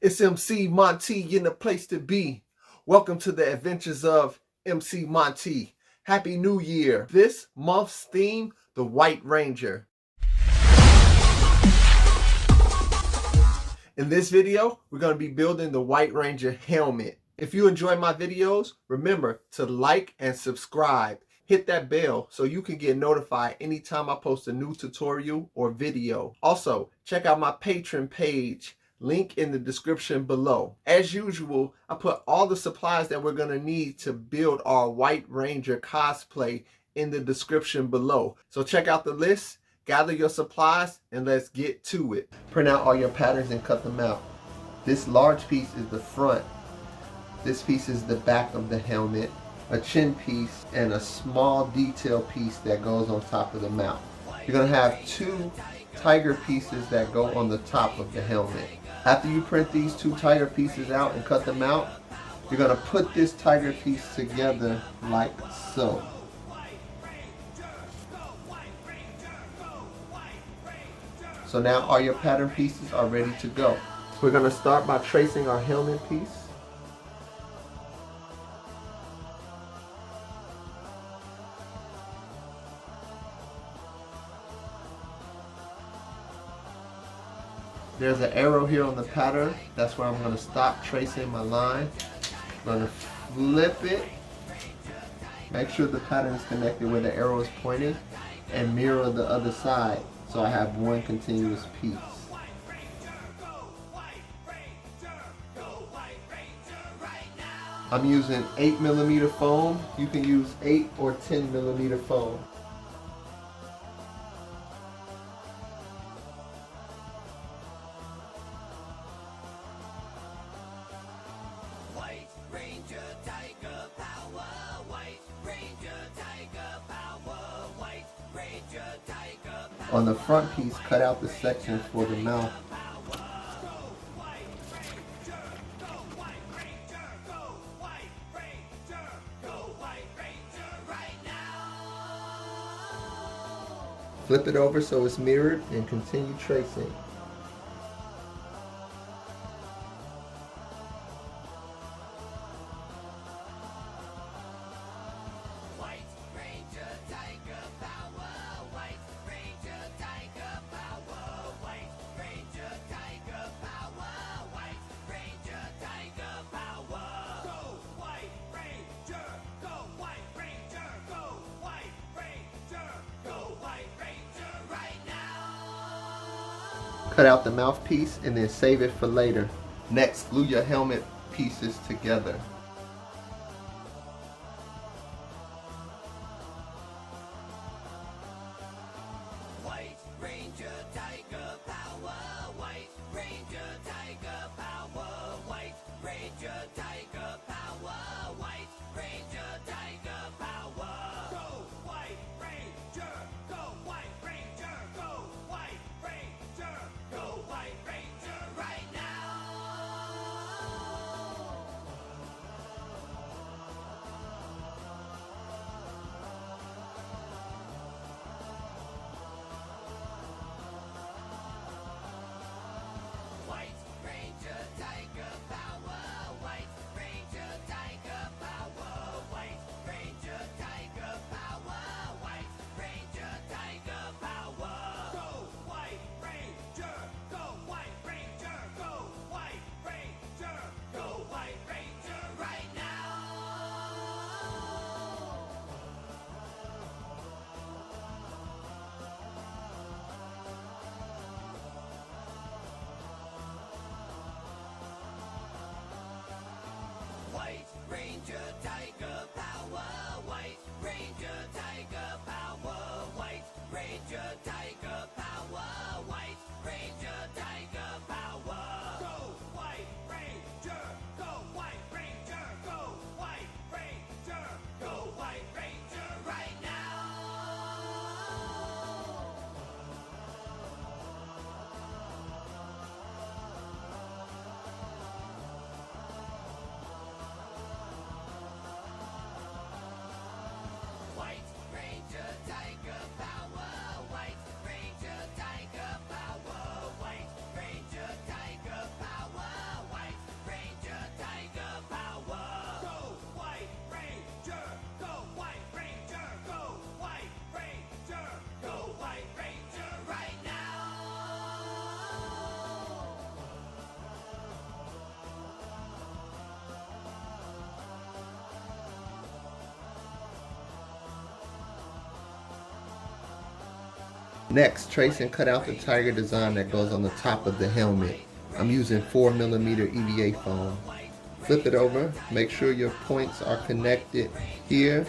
It's MC Monte in the place to be. Welcome to the adventures of MC Monte. Happy New Year. This month's theme, the White Ranger. In this video, we're going to be building the White Ranger helmet. If you enjoy my videos, remember to like and subscribe. Hit that bell so you can get notified anytime I post a new tutorial or video. Also, check out my Patreon page. Link in the description below. As usual, I put all the supplies that we're going to need to build our White Ranger cosplay in the description below. So check out the list, gather your supplies, and let's get to it. Print out all your patterns and cut them out. This large piece is the front. This piece is the back of the helmet, a chin piece, and a small detail piece that goes on top of the mouth. You're going to have two tiger pieces that go on the top of the helmet. After you print these two tiger pieces out and cut them out, you're going to put this tiger piece together like so. So now all your pattern pieces are ready to go. We're going to start by tracing our helmet piece. There's an arrow here on the pattern. That's where I'm going to stop tracing my line. I'm going to flip it. Make sure the pattern is connected where the arrow is pointing and mirror the other side so I have one continuous piece. I'm using 8mm foam. You can use 8 or 10mm foam. On the front piece, cut out the section for the mouth. Flip it over so it's mirrored and continue tracing. Cut out the mouthpiece and then save it for later. Next, glue your helmet pieces together. White Ranger Tiger Power, White Ranger Tiger Power, White Ranger Tiger Power, White Ranger Tiger Power. Go White Ranger, go White Ranger, go White Ranger, go White Ranger right now. White Ranger Tiger Power, White Ranger Tiger Power, White Ranger Tiger Power, White Ranger Tiger Power. Go White Ranger, go White Ranger, go White Ranger, go White Ranger right now. White Ranger Tiger Power, White Ranger Tiger Power, White Ranger Tiger Power, White Ranger Tiger Power. Go White Ranger, go White Ranger, go White Ranger, go White Ranger right now. White Ranger Tiger Power, White Ranger. Next, trace and cut out the tiger design that goes on the top of the helmet. I'm using 4mm EVA foam. Flip it over, make sure your points are connected here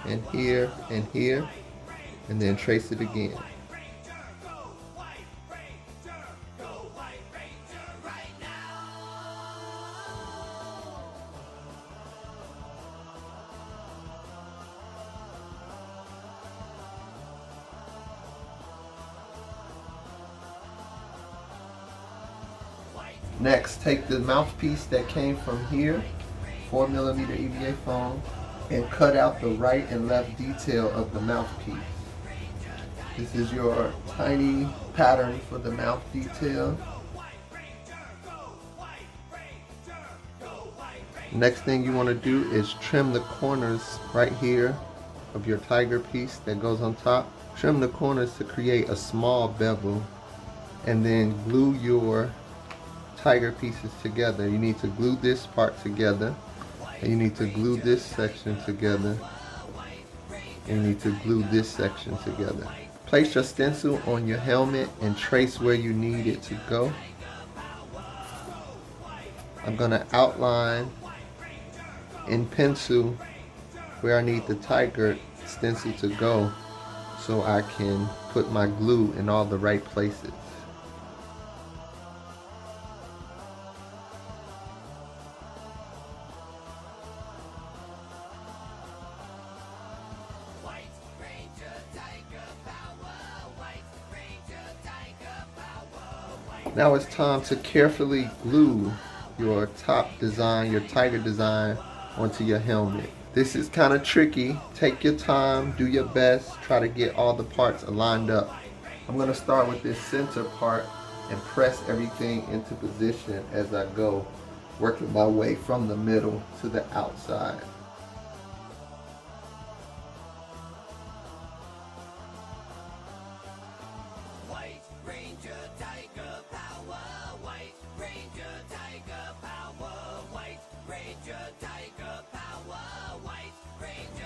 and here and here, and then trace it again. Next, take the mouthpiece that came from here, 4mm EVA foam, and cut out the right and left detail of the mouthpiece. This is your tiny pattern for the mouth detail. Next thing you want to do is trim the corners right here of your tiger piece that goes on top. Trim the corners to create a small bevel, and then glue your tiger pieces together. You need to glue this part together, and you need to glue this section together, and you need to glue this section together. Place your stencil on your helmet and trace where you need it to go. I'm going to outline in pencil where I need the tiger stencil to go so I can put my glue in all the right places. Now it's time to carefully glue your top design, your tiger design, onto your helmet. This is kind of tricky. Take your time, do your best, try to get all the parts aligned up. I'm going to start with this center part and press everything into position as I go, working my way from the middle to the outside.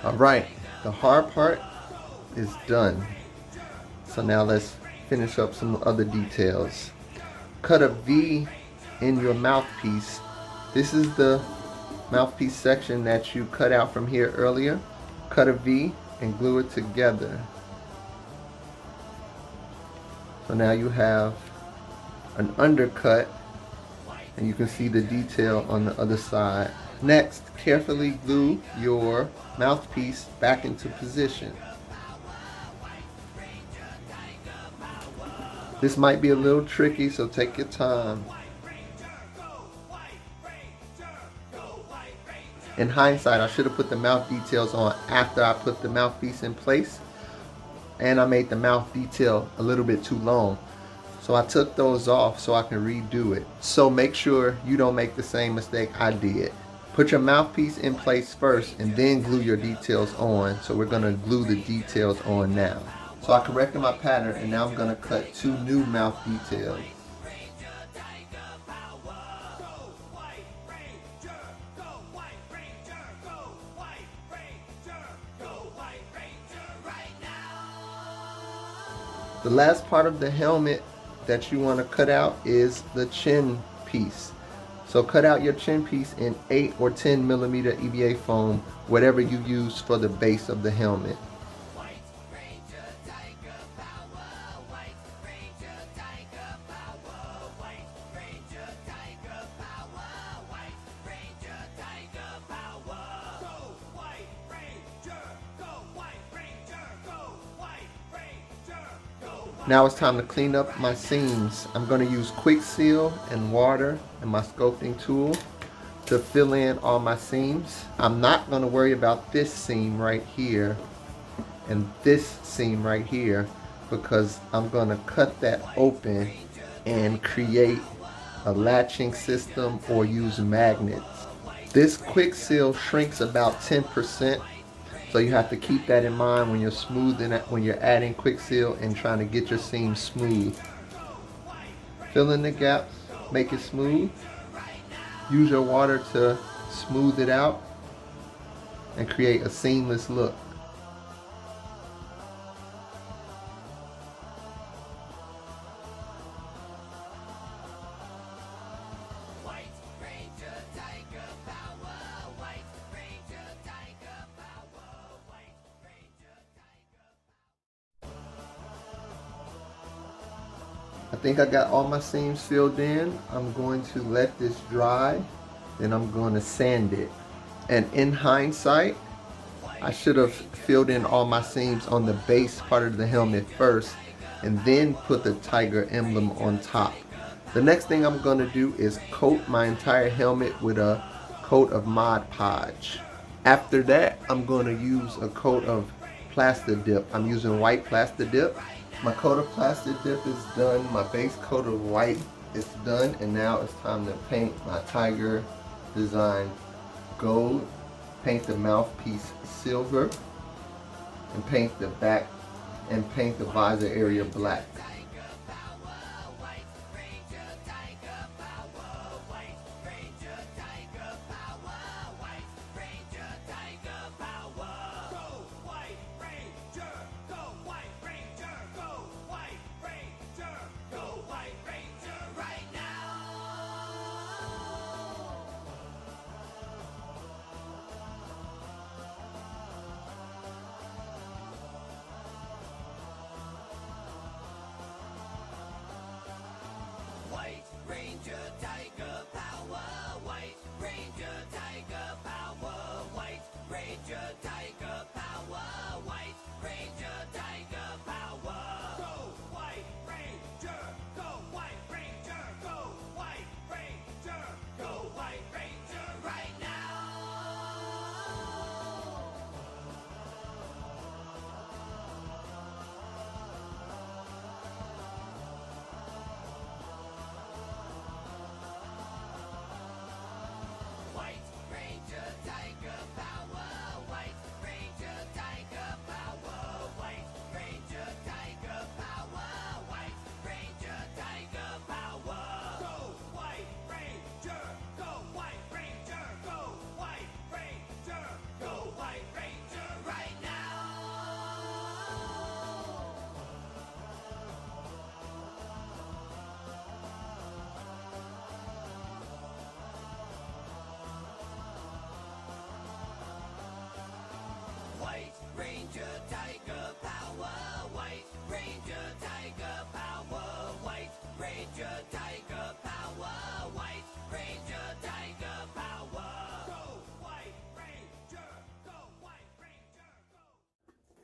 Alright, the hard part is done. So now let's finish up some other details. Cut a V in your mouthpiece. This is the mouthpiece section that you cut out from here earlier. Cut a V and glue it together. So now you have an undercut, and you can see the detail on the other side. Next, carefully glue your mouthpiece back into position. This might be a little tricky, so take your time. In hindsight, I should have put the mouth details on after I put the mouthpiece in place, and I made the mouth detail a little bit too long. So I took those off so I can redo it. So make sure you don't make the same mistake I did. Put your mouthpiece in place first and then glue your details on. So we're going to glue the details on now. So I corrected my pattern, and now I'm going to cut 2 new mouth details. The last part of the helmet that you want to cut out is the chin piece. So cut out your chin piece in 8 or 10mm EVA foam, whatever you use for the base of the helmet. Now it's time to clean up my seams. I'm going to use quick seal and water and my sculpting tool to fill in all my seams. I'm not going to worry about this seam right here and this seam right here, because I'm going to cut that open and create a latching system or use magnets. This quick seal shrinks about 10%. So you have to keep that in mind when you're smoothing it, when you're adding quick seal and trying to get your seam smooth. Fill in the gaps, make it smooth. Use your water to smooth it out and create a seamless look. think I got all my seams filled in. I'm going to let this dry, then I'm going to sand it. And in hindsight, I should have filled in all my seams on the base part of the helmet first and then put the tiger emblem on top. The next thing I'm going to do is coat my entire helmet with a coat of Mod Podge. After that, I'm going to use a coat of Plaster Dip. I'm using white Plaster Dip. My coat of Plaster Dip is done. My base coat of white is done. And now it's time to paint my tiger design gold. Paint the mouthpiece silver. And paint the back and paint the visor area black. White Ranger Tiger Power, White Ranger Tiger Power, White Ranger Tiger Power, White Ranger Tiger Power. Go White Ranger, go White Ranger, go White Ranger, go White Ranger right now. White Ranger Tiger Power, White Ranger Tiger Power, White Ranger Tiger Power, White Ranger Tiger Power. Go White Ranger, go White Ranger, go White Ranger, go White Ranger right now. White Ranger Tiger Power, White Ranger Tiger Power, White Ranger Tiger Power, White Ranger Tiger Power. Go White Ranger, go White Ranger, go.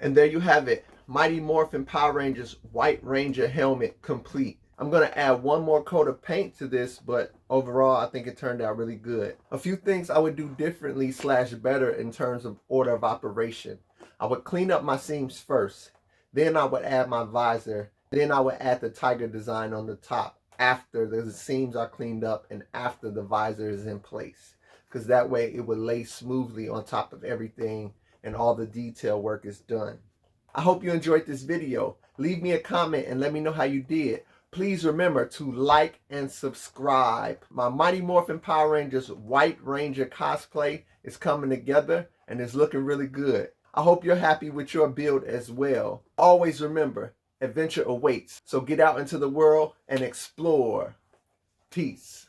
And there you have it. Mighty Morphin Power Rangers White Ranger helmet complete. I'm going to add one more coat of paint to this, but overall I think it turned out really good. A few things I would do differently / better in terms of order of operation. I would clean up my seams first, then I would add my visor, then I would add the tiger design on the top after the seams are cleaned up and after the visor is in place, because that way it would lay smoothly on top of everything and all the detail work is done. I hope you enjoyed this video. Leave me a comment and let me know how you did. Please remember to like and subscribe. My Mighty Morphin Power Rangers White Ranger cosplay is coming together and is looking really good. I hope you're happy with your build as well. Always remember, adventure awaits. So get out into the world and explore. Peace.